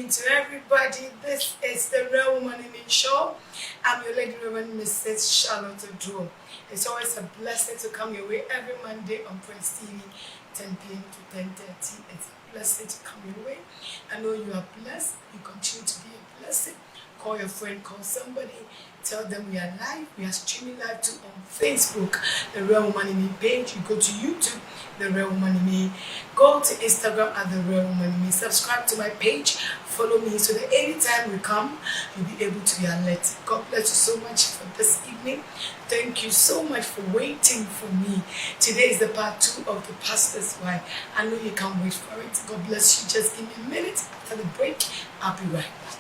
to everybody. This is the Real Woman in Me show. I'm your Lady Reverend Mrs. Charlotte Oduro. It's always a blessing to come your way every Monday on Prince TV, 10 p.m. to 10:30. It's a blessing to come your way. I know you are blessed. You continue to be a blessing. Call your friend, call somebody. Tell them we are live. We are streaming live too on Facebook, The Real Woman in Me page. You go to YouTube, The Real Woman in Me. Go to Instagram at The Real Woman in Me. Subscribe to my page. Follow me so that anytime we come, you'll be able to be alerted. God bless you so much for this evening. Thank you so much for waiting for me. Today is the part 2 of the pastor's wife. I know you can't wait for it. God bless you. Just give me a minute. After the break, I'll be right back.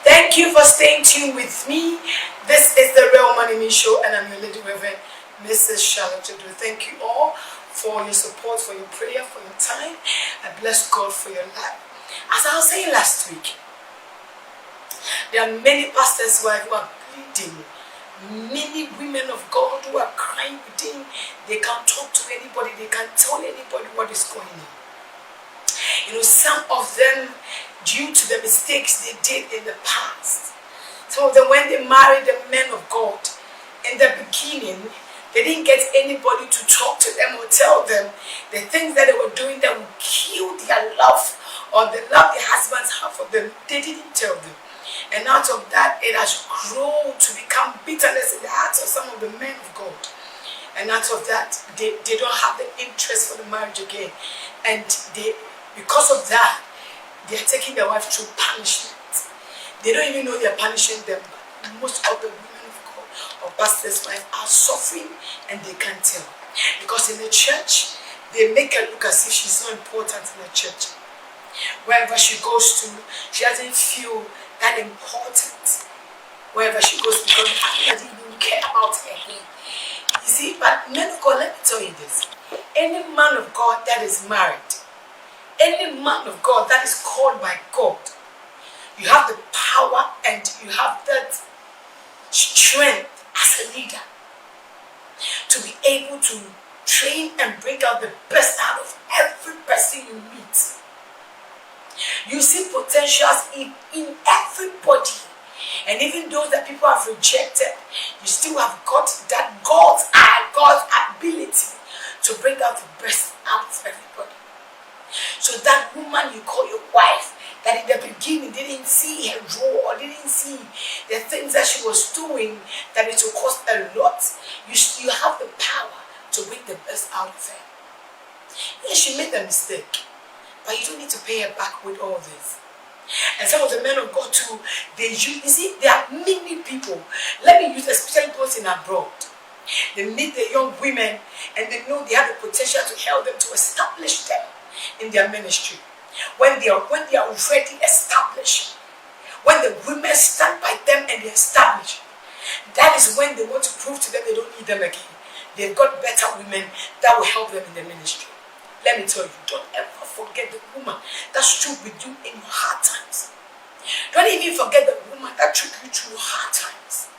Thank you for staying tuned with me. This is the Real Woman in Me show, and I'm your Lady Reverend Mrs. Charlotte Oduro. Thank you all for your support, for your prayer, for your time. I bless God for your life. As I was saying last week, there are many pastors' wives who are bleeding. Many women of God who are crying within. They can't talk to anybody. They can't tell anybody what is going on. You know, some of them, due to the mistakes they did in the past, some of them, when they married the men of God, in the beginning, they didn't get anybody to talk to them or tell them the things that they were doing that would kill their love or the love their husbands have for them. They didn't tell them. And out of that, it has grown to become bitterness in the hearts of some of the men of God. And out of that, they don't have the interest for the marriage again. And because of that, they are taking their wife through punishment. They don't even know they are punishing them. But most of the women of God or pastors' wives are suffering and they can't tell. Because in the church, they make her look as if she's not important in the church. Wherever she goes to, she doesn't feel that important. Wherever she goes, because she doesn't even care about her again. You see, but men of God, let me tell you this. Any man of God that is married, any man of God that is called by God, you have the power and you have that strength as a leader to be able to train and bring out the best out of every person you meet. You see potentials in everybody. And even those that people have rejected, you still have got that God's ability to bring out the best out of everybody. So that woman you call your wife, that in the beginning didn't see her role or didn't see the things that she was doing, that it will cost a lot, you have the power to bring the best out of her. Yes, she made a mistake, but you don't need to pay her back with all this. And some of the men of God too, you see, there are many people, let me use especially those in abroad. They meet the young women and they know they have the potential to help them, to establish them in their ministry. When they are already established, when the women stand by them and they establish, that is when they want to prove to them they don't need them again. They've got better women that will help them in the ministry. Let me tell you, don't ever forget the woman that stood with you in your hard times. Don't even forget the woman that took you through hard times.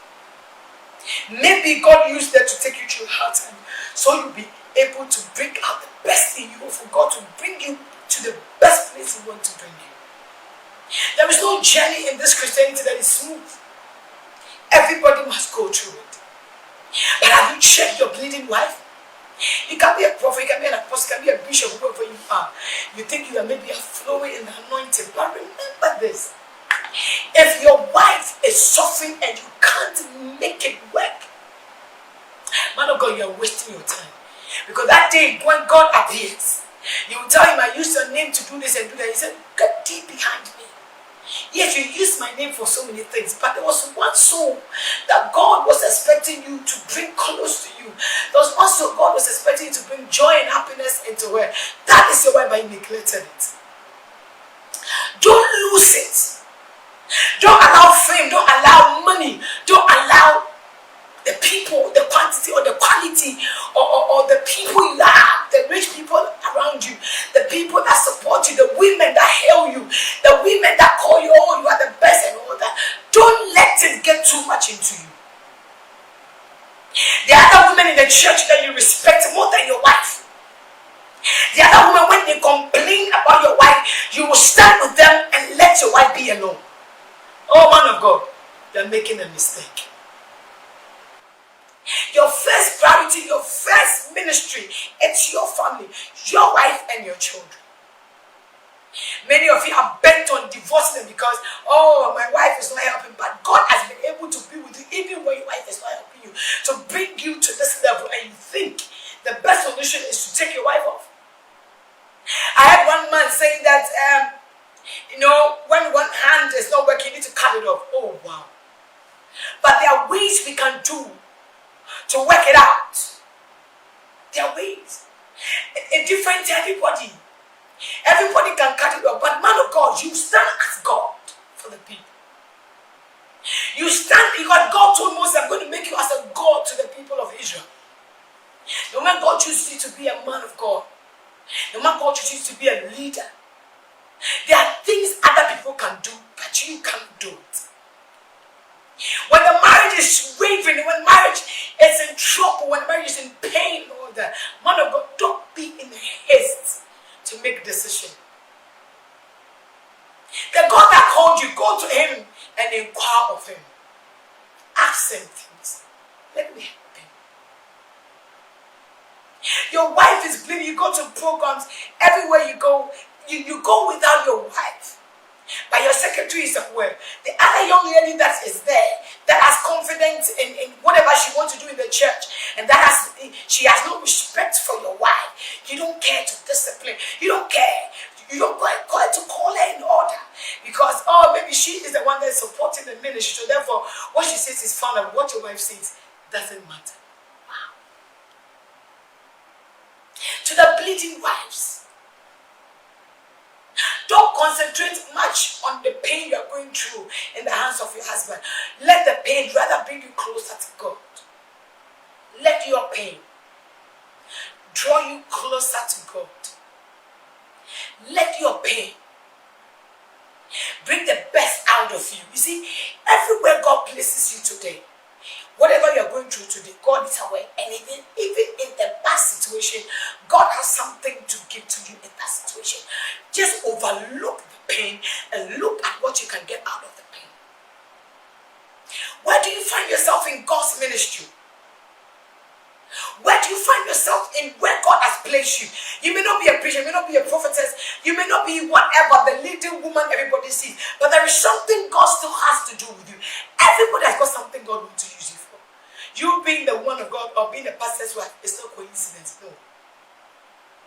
Maybe God used that to take you through hard times, so you'll be able to bring out the best in you, or for God to bring you to the best place He wants to bring you. There is no journey in this Christianity that is smooth. Everybody must go through it. But have you checked your bleeding wife? You can be a prophet, you can be an apostle, you can be a bishop, whoever you are. You think you are maybe flowing in the anointing. But remember this. If your wife is suffering and you can't make it work, man of God, you are wasting your time. Because that day when God appears, you will tell him, I used your name to do this and do that. He said, get deep behind me. Yes, you used my name for so many things, but there was one soul that God was expecting you to bring close to you. There was one soul God was expecting you to bring joy and happiness into her. That is your why, but you neglected it. Don't lose it. Don't allow fame, don't allow money, don't allow the people, the quantity or the quality or the people you have, the rich people around you, the people that support you, the women that hail you, the women that call you, oh, you are the best and all that. Don't let it get too much into you. The other women in the church that you respect more than your wife. The other women, when they complain about your wife, you will stand with them and let your wife be alone. Oh, man of God, you're making a mistake. Your first priority, your first ministry, it's your family, your wife and your children. Many of you are bent on divorcing them because, oh, my wife is not helping. But God has been able to be with you even when your wife is not helping you, to bring you to this level, and you think the best solution is to take your wife off. I had one man saying that, when one hand is not working, you need to cut it off. Oh, wow. But there are ways we can do to work it out. There are ways. It's different to everybody. Everybody can cut it off. But man of God, you stand as God for the people. You stand because God told Moses, I'm going to make you as a God to the people of Israel. No man God chooses you to be a man of God. No man God chooses you to be a leader. There are things other people can do, but you can't do it. When the marriage is wavering, when marriage is in trouble, when marriage is in pain, all that, man of God, don't be in haste to make a decision. The God that called you, go to him and inquire of him. Ask him things. Let me help him. Your wife is bleeding. You go to programs. Everywhere you go, you go without your wife. But your secretary is at work. The other young lady that is there, that has confidence in whatever she wants to do in the church, and she has no respect for your wife. You don't care to discipline. You don't care. You don't call her in order. Because, maybe she is the one that is supporting the ministry. So therefore, what she says is fine, and what your wife says doesn't matter. Wow. To the bleeding wives, don't concentrate much on the pain you are going through in the hands of your husband. Let the pain rather bring you closer to God. Let your pain draw you closer to God. Let your pain bring the best out of you. You see, everywhere God places you today, whatever you are going through today, God is aware. And even in the bad situation, God has something to give to you in that situation. Just overlook the pain and look at what you can get out of the pain. Where do you find yourself in God's ministry? Where do you find yourself in where God has placed you? You may not be a preacher, you may not be a prophetess, you may not be whatever, the leading woman everybody sees, but there is something God still has to do with you. Everybody has got something God wants to use you for. You being the one of God or being a pastor's wife is not coincidence, no.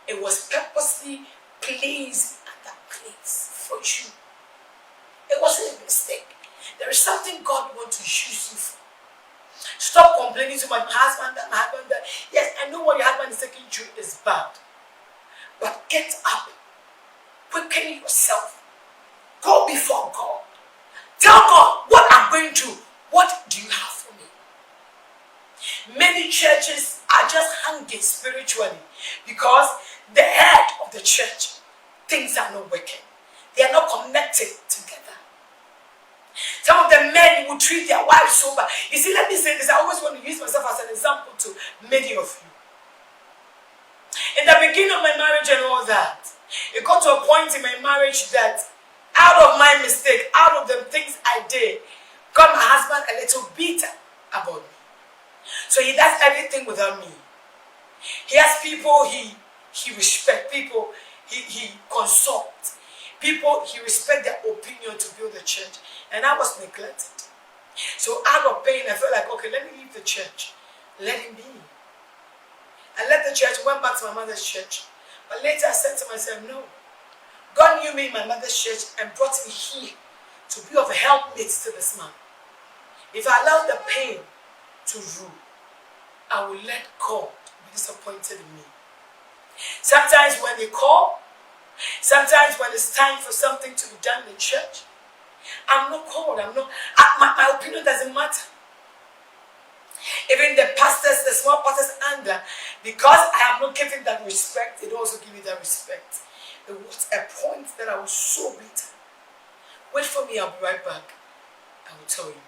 It was purposely placed at that place for you. It wasn't a mistake. There is something God wants to use you for. Stop complaining to my husband, that. Yes, I know what your husband is taking you is bad. But get up. Quicken yourself. Go before God. Tell God what I'm going through. What do you have for me? Many churches are just hanging spiritually because the head of the church, things are not working. They are not connected together. Some of the men will treat their wives so bad. You see, let me say this. I always want to use myself as an example to many of you. In the beginning of my marriage and all that, it got to a point in my marriage that out of my mistake, out of the things I did, got my husband a little bitter about me. So he does everything without me. He has people he respects, people he consults. People, he respect their opinion to build the church. And I was neglected. So out of pain, I felt like, okay, let me leave the church. Let him be. I left the church, went back to my mother's church. But later I said to myself, no. God knew me in my mother's church and brought me here to be of a helpmate to this man. If I allow the pain to rule, I will let God be disappointed in me. Sometimes when they call, sometimes when it's time for something to be done in the church, I'm not called. My opinion doesn't matter. Even the pastors, the small pastors under, because I am not giving that respect, they don't also give me that respect. There was a point that I was so bitter. Wait for me, I'll be right back. I will tell you.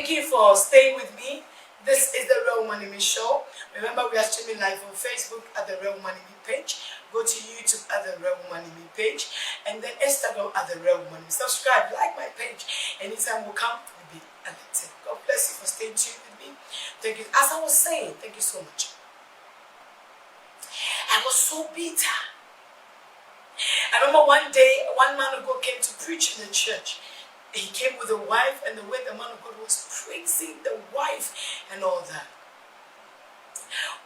Thank you for staying with me. This is the Real Money Me Show. Remember, we are streaming live on Facebook at the Real Money Me page. Go to YouTube at the Real Money Me page. And then Instagram at the Real Money Me. Subscribe, like my page. Anytime we come, we'll be alerted. God bless you for staying tuned with me. Thank you. As I was saying, thank you so much. I was so bitter. I remember one day, one man of God came to preach in the church. He came with a wife, and the way the man of God was praising the wife and all that.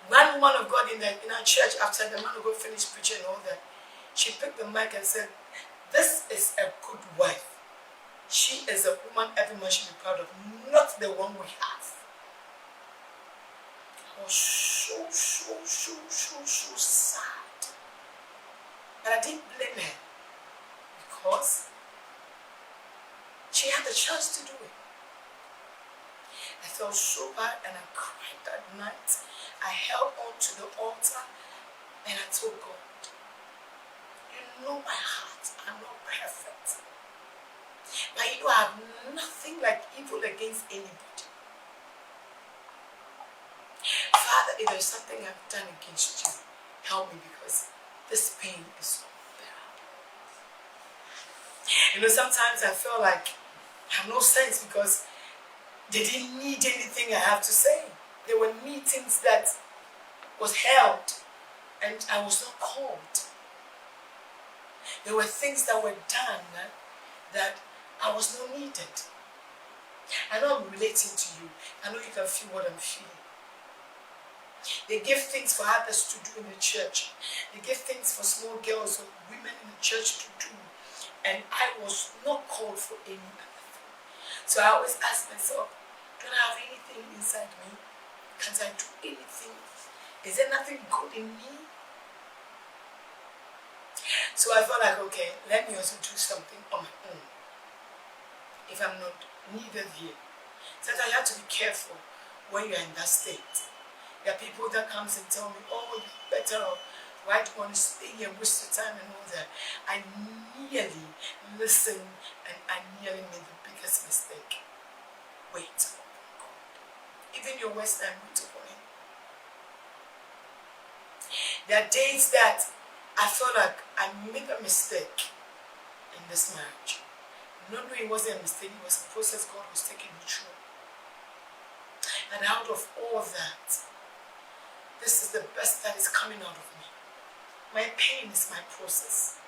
One woman of God in our church, after the man of God finished preaching and all that, she picked the mic and said, "This is a good wife. She is a woman every man should be proud of, not the one we have." I was so sad. But I didn't blame her because she had the chance to do it. I felt so bad and I cried that night. I held on to the altar and I told God, "You know my heart, I'm not perfect. But you know I have nothing like evil against anybody. Father, if there's something I've done against you, help me because this pain is so unbearable." You know, sometimes I feel like I have no sense because they didn't need anything I have to say. There were meetings that was held and I was not called. There were things that were done that I was not needed. I know I'm relating to you. I know you can feel what I'm feeling. They give things for others to do in the church. They give things for small girls or women in the church to do. And I was not called for any other thing. So I always ask myself, don't I have anything inside me? Can't I do anything? Is there nothing good in me? So I felt like, okay, let me also do something on my own. If I'm not needed here. Sometimes you have to be careful when you're in that state. There are people that comes and tell me, "Oh, you're better off. Why do you want to stay here and waste your time and all that?" I nearly listened and I nearly made the biggest mistake. Wait upon God. Even your worst time, wait upon Him. There are days that I felt like I made a mistake in this marriage. Not knowing it wasn't a mistake, it was a process God was taking me through. And out of all that, this is the best that is coming out of me. My pain is my process.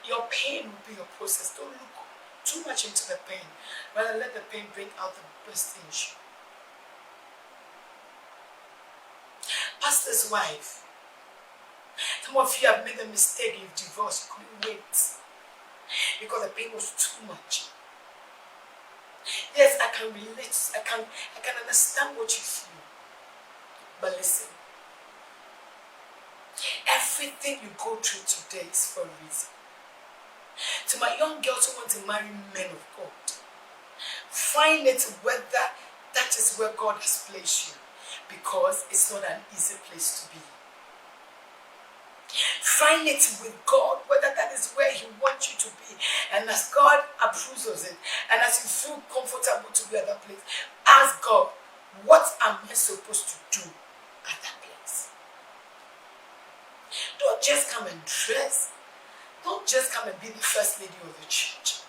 Your pain will be your process. Don't look too much into the pain. Rather, let the pain bring out the best in you. Pastor's wife. Some of you have made a mistake. You've divorced. You couldn't wait because the pain was too much. Yes, I can relate. I can understand what you feel. But listen, everything you go through today is for a reason. To my young girls who want to marry men of God, find it whether that is where God has placed you, because it's not an easy place to be. Find it with God, whether that is where He wants you to be. And as God approves of it, and as you feel comfortable to be at that place, ask God, what am I supposed to do at that place? Don't just come and dress. Don't just come and be the first lady of the church.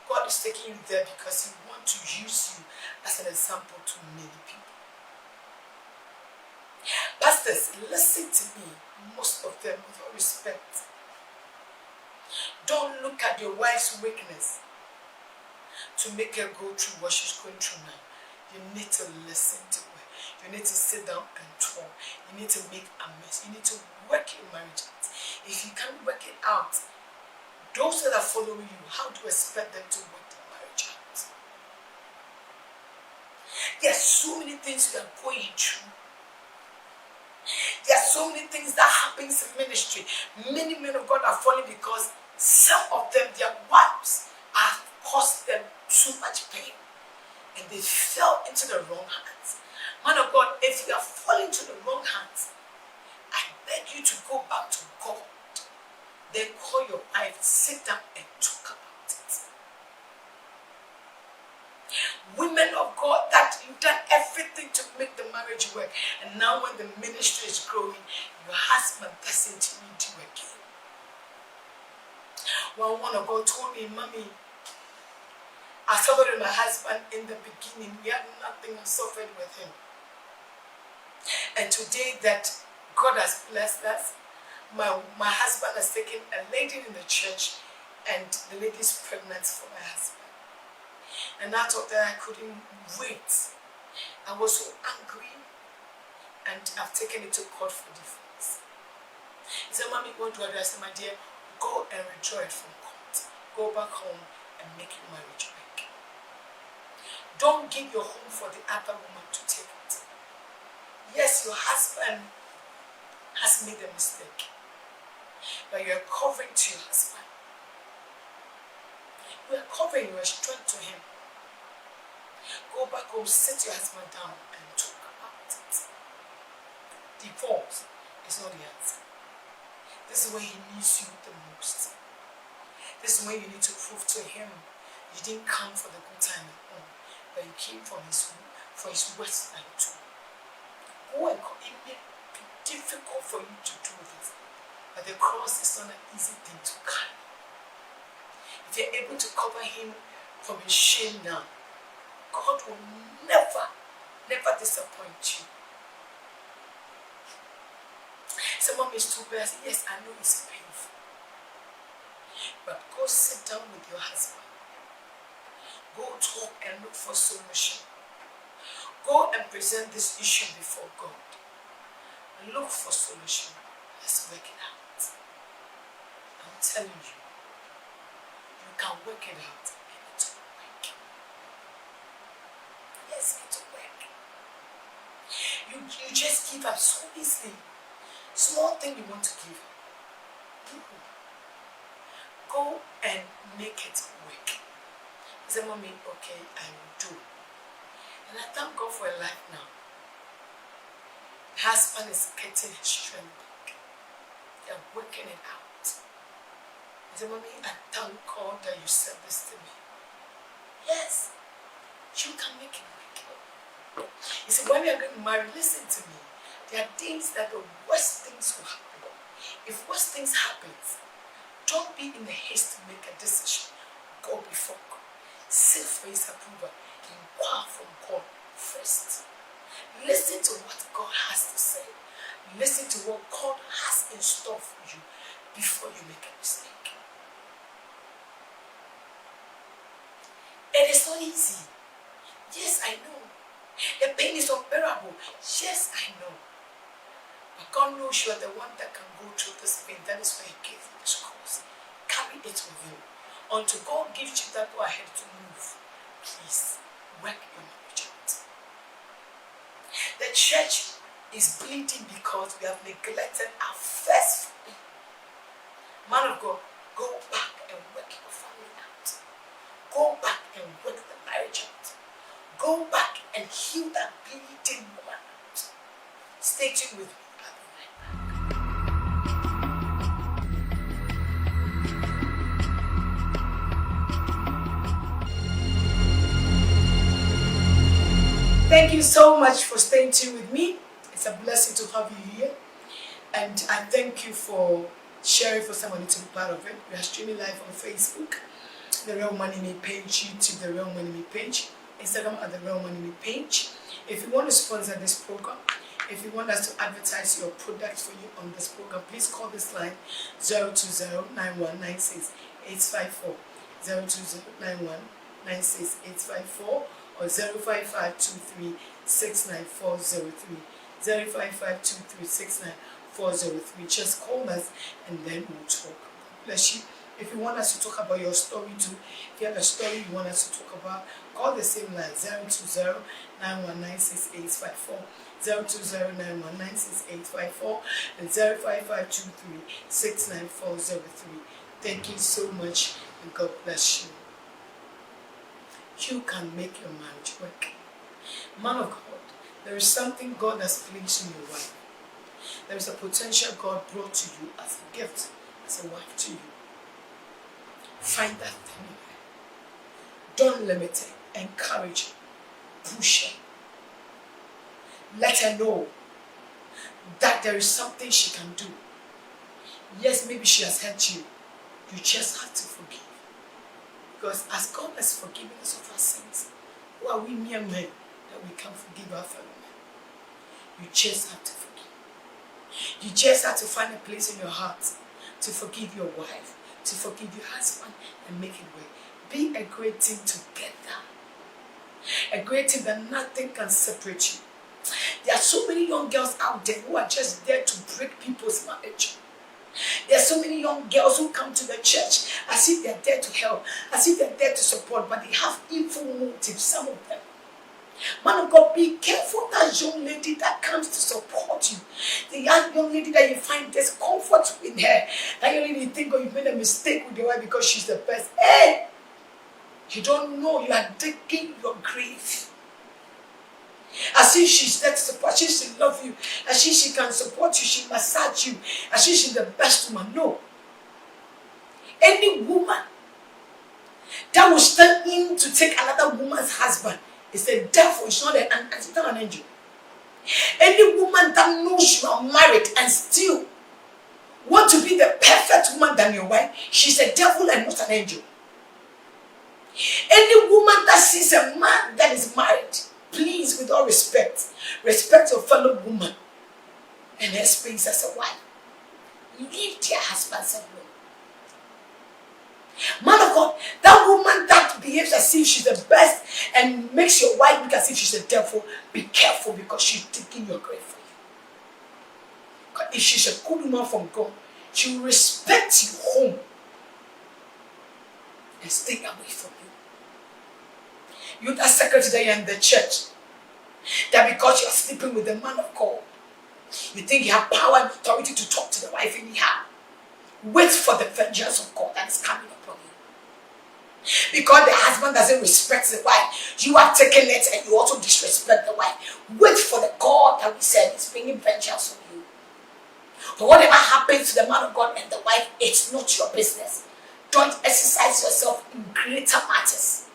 God is taking you there because He wants to use you as an example to many people. Pastors, listen to me, most of them with all respect. Don't look at your wife's weakness to make her go through what she's going through now. You need to listen to her. You need to sit down and talk. You need to make amends. You need to work your marriage out. If you can't work it out, those that are following you, how do you expect them to work their marriage out? There are so many things you are going through. There are so many things that happens in ministry. Many men of God are falling because some of them, their wives, have caused them too much pain. And they fell into the wrong hands. Man of God, if you are falling into the wrong hands, I beg you to go back to God. Then call your wife, sit down and talk about it. Women of And now when the ministry is growing, your husband doesn't need you again. One woman of God told me, Mommy, I suffered with my husband in the beginning. We had nothing, I suffered with him. And today that God has blessed us, my husband has taken a lady in the church, and the lady is pregnant for my husband. And I thought that I couldn't wait. I was so angry, and I've taken it to court for divorce. He said, Mommy, what do I do? I said, my dear, go and withdraw it from court. Go back home and make your marriage work. Don't give your home for the other woman to take it. Yes, your husband has made a mistake, but you are covering to your husband. You are covering your strength to him. Go back home, sit your husband down and talk about it. Divorce is not the answer. This is when he needs you the most. This is when you need to prove to him you didn't come for the good time at home, but you came for his worst time too. Go and it may be difficult for you to do this, but the cross is not an easy thing to carry. If you're able to cover him from his shame now, God will never disappoint you. Some mom is too bad. Yes, I know it's painful, but go sit down with your husband. Go talk and look for solution. Go and present this issue before God. Look for solution. Let's work it out. I'm telling you, you can work it out and it will work. Yes, it will work. You just give up so easily. Small thing you want to give up. Go and make it work. He said, Mommy, okay, I will do. And I thank God for a life now. The husband is getting his strength back. They are working it out. He said, Mommy, I thank God that you said this to me. Yes, you can make it work. He said, when we are getting married, listen to me. There are things that the worst things will happen. If worst things happen, don't be in a haste to make a decision. Go before God. Seek for his approval. Inquire from God first. Listen to what God has to say. Listen to what God has in store for you before you make a mistake. It is not easy. Yes, I know. The pain is unbearable. Yes, I know. But God knows you are the one that can go through this pain. That is why he gave you this cross. Carry it with you. Until God gives you that go ahead to move, please work your marriage out. The church is bleeding because we have neglected our first family. Man of God, go back and work your family out. Go back and work the marriage out. Go back and heal that bleeding woman out. Stay tuned with me. Thank you so much for staying tuned with me. It's a blessing to have you here. And I thank you for sharing for somebody to be part of it. We are streaming live on Facebook, The Real Money Me page, YouTube, The Real Money Me page, Instagram at The Real Money Me page. If you want to sponsor this program, if you want us to advertise your product for you on this program, please call this line 020-9196-854, 020-9196-854, or 05523-69403, 05523-69403. Just call us and then we'll talk. God bless you. If you want us to talk about your story too, if you have a story you want us to talk about, call the same line 020-9196-854, 020-9196-854, and 05523-69403. Thank you so much and God bless you. You can make your marriage work. Man of God, there is something God has placed in your life. There is a potential God brought to you as a gift, as a wife to you. Find that thing in her. Don't limit her. Encourage her. Push her. Let her know that there is something she can do. Yes, maybe she has hurt you. You just have to forgive. Because as God has forgiven us of our sins, who are we mere men that we can forgive our fellow men? You just have to forgive. You just have to find a place in your heart to forgive your wife, to forgive your husband, and make it work. Be a great team together. A great team that nothing can separate you. There are so many young girls out there who are just there to break people's marriage. There are so many young girls who come to the church as if they are there to help, as if they are there to support, but they have evil motives, some of them. Man of God, be careful that young lady that comes to support you. The young lady that you find there's comfort in her. That young lady you think, oh, you made a mistake with your wife because she's the best. Hey! You don't know you are digging your grave. As if she's there to support, as if she loves you, as if she can support you, she massage you, as if she's the best woman. No. Any woman that will stand in to take another woman's husband is a devil, it's not an angel. Any woman that knows you are married and still want to be the perfect woman than your wife, she's a devil and not an angel. Any woman that sees a man that is married, please, with all respect, respect your fellow woman and her space as a wife. Leave their husbands alone. Man of God, that woman that behaves as if she's the best and makes your wife look as if she's the devil, be careful because she's digging your grave for you. Because if she's a good woman from God, she will respect you home and stay away from you. You that secretary in the church, that because you're sleeping with the man of God, you think you have power and authority to talk to the wife anyhow. Wait for the vengeance of God that is coming upon you. Because the husband doesn't respect the wife, you are taking it and you also disrespect the wife. Wait for the God that we said is bringing vengeance on you. But whatever happens to the man of God and the wife, it's not your business. Don't exercise yourself in greater matters.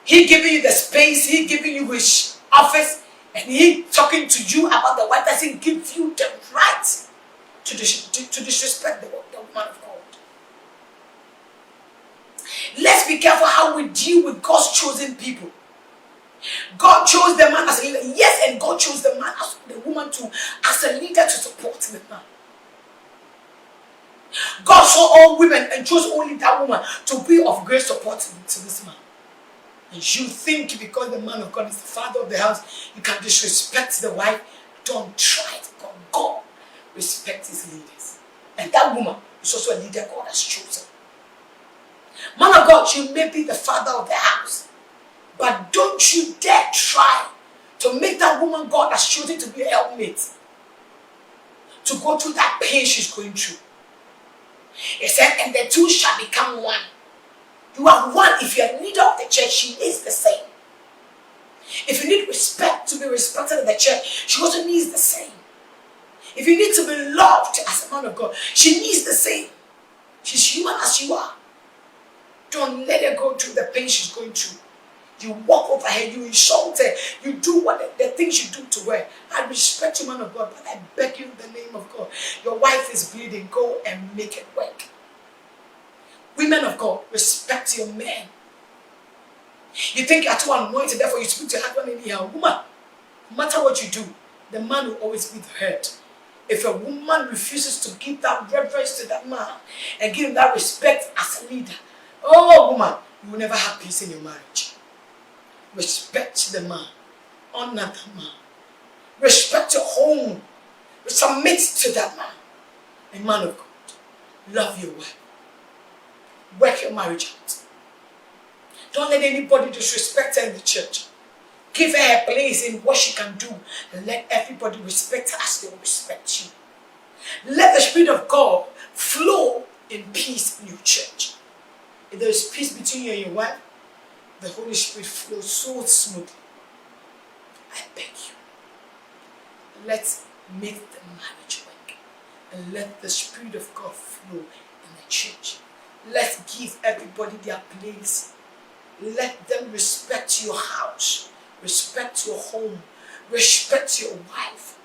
He giving you the space, he giving you his office, and he talking to you about the wife doesn't give you the right to disrespect the woman of God. Let's be careful how we deal with God's chosen people. God chose the man as a leader. Yes, and God chose the man as the woman too, as a leader to support the man. God saw all women and chose only that woman to be of great support to this man. And you think because the man of God is the father of the house, you can disrespect the wife. Don't try it. God respects his leaders. And that woman is also a leader God has chosen. Man of God, you may be the father of the house, but don't you dare try to make that woman God has chosen to be a helpmate to go through that pain she's going through. He said, and the two shall become one. You are one. If you are leader of the church, she is the same. If you need respect to be respected in the church, she also needs the same. If you need to be loved as a man of God, she needs the same. She's human as you are. Don't let her go through the pain she's going through. You walk over her, you insult her, you do what the things you do to her. I respect you, man of God, but I beg you in the name of God. Your wife is bleeding. Go and make it work. Women of God, respect your men. You think you're too anointed, therefore you speak to your husband anyhow. Woman, no matter what you do, the man will always be hurt. If a woman refuses to give that reverence to that man and give him that respect as a leader, oh woman, you will never have peace in your marriage. Respect the man. Honor the man. Respect your home. Submit to that man. A man of God. Love your wife. Work your marriage out. Don't let anybody disrespect her in the church. Give her a place in what she can do. And let everybody respect her as they will respect you. Let the Spirit of God flow in peace in your church. If there is peace between you and your wife, the Holy Spirit flows so smoothly. I beg you. Let's make the marriage work. And let the Spirit of God flow in the church. Let's give everybody their place. Let them respect your house. Respect your home. Respect your wife.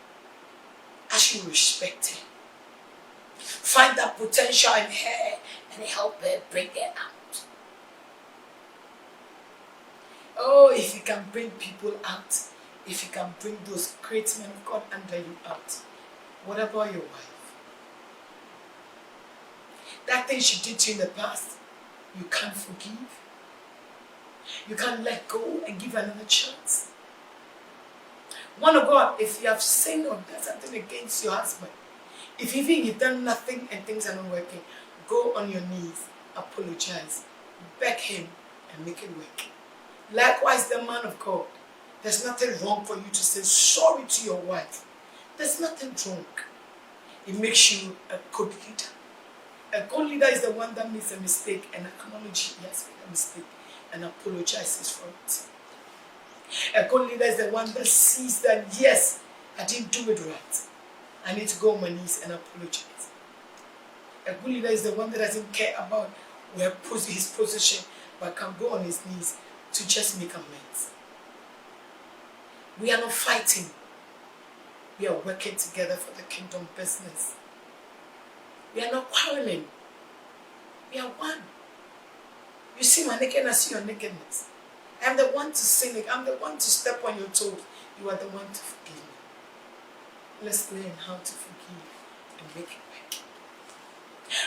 as you respect her. Find that potential in her and help her bring her out. Oh, if you can bring people out, if you can bring those great men of God under you out, what about your wife? That thing she did to you in the past, you can't forgive. You can't let go and give another chance. One of God, if you have sinned or done something against your husband, if even you've done nothing and things are not working, go on your knees, apologize, beg him, and make it work. Likewise, the man of God, there's nothing wrong for you to say sorry to your wife. There's nothing wrong. It makes you a good leader. A good leader is the one that makes a mistake and acknowledges he has made a mistake and apologizes for it. A good leader is the one that sees that, yes, I didn't do it right. I need to go on my knees and apologize. A good leader is the one that doesn't care about his position, but can go on his knees to just make amends. We are not fighting. We are working together for the kingdom business. We are not quarreling. We are one. You see my nakedness, I see your nakedness. I am the one to sin. I'm the one to step on your toes. You are the one to forgive me. Let's learn how to forgive and make it right.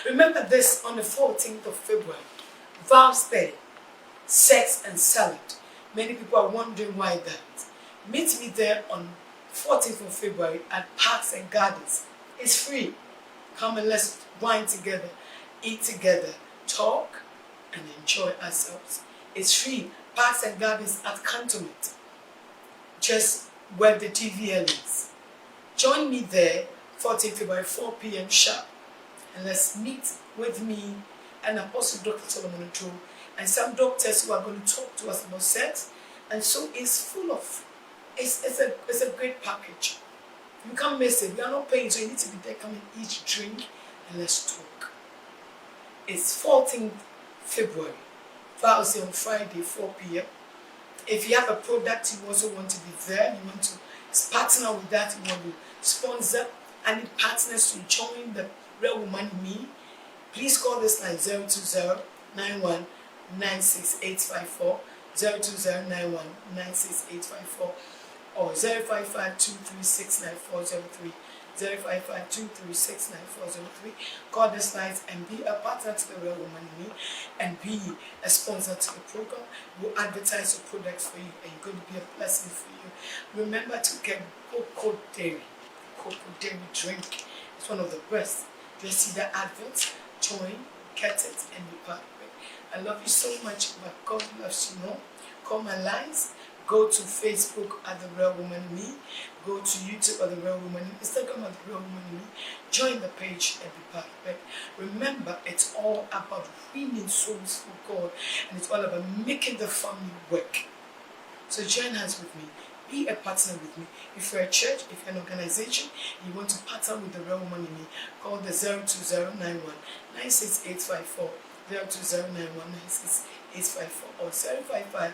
Remember this, on the 14th of February, Vows Day, Sex and Salad. Many people are wondering why that. Meet me there on 14th of February at Parks and Gardens. It's free. Come and let's wine together, eat together, talk, and enjoy ourselves. It's free. Parks and Gardens at Cantonment. Just where the TVL is. Join me there, 14th February, 4 p.m. sharp. And let's meet with me and Apostle Dr. Solomon Oduro and some doctors who are going to talk to us about sex. And so it's full of, it's a great package. You can't miss it. We are not paying, so you need to be there. Come and eat, drink, and let's talk. It's 14th February. Thursday on Friday, 4 p.m. If you have a product you also want to be there, you want to partner with that, you want to sponsor, and need partners to join the Real Woman in Me, please call this line 020-9196-854, 020-9196-854, or 055-236-9403, 055-236-9403. Call this line and be a partner to the Real Woman in Me and be a sponsor to the program. We'll advertise your products for you and you're going to be a blessing for you. Remember to get cocoa dairy. Cocoa dairy drink. It's one of the best. Just see the adverts, join, get it, and be part of it. I love you so much, but God loves you more. Call my lines. Go to Facebook at The Real Woman in Me. Go to YouTube at The Real Woman in Me. Instagram at The Real Woman in Me. Join the page and be part of it. Remember, it's all about winning souls for God. And it's all about making the family work. So join hands with me. Be a partner with me. If you're a church, if you're an organization, you want to partner with The Real Woman in Me, call the 020-91-96854. 020-91-96854 or 055-236-9403,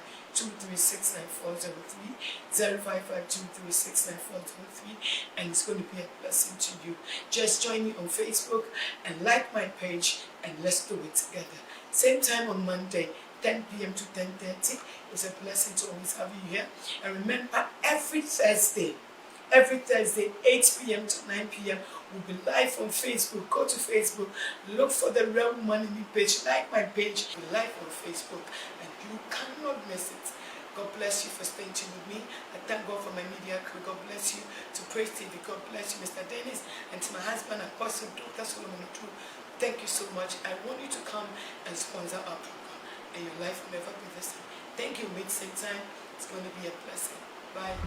055-236-9403, and it's going to be a blessing to you. Just join me on Facebook and like my page, and let's do it together. Same time on Monday, 10 p.m. to 10:30. It's a blessing to always have you here. And remember, every Thursday, 8 p.m. to 9 p.m. we'll be live on Facebook. Go to Facebook, look for the Real Woman in Me page, like my page, be live on Facebook, and you cannot miss it. God bless you for staying tuned with me. I thank God for my media crew. God bless you. To Praise TV, God bless you, Mr. Dennis, and to my husband, Apostle Dr. Solomon Oduro. Thank you so much. I want you to come and sponsor our program, and your life will never be the same. Thank you. Meet same time. It's going to be a blessing. Bye.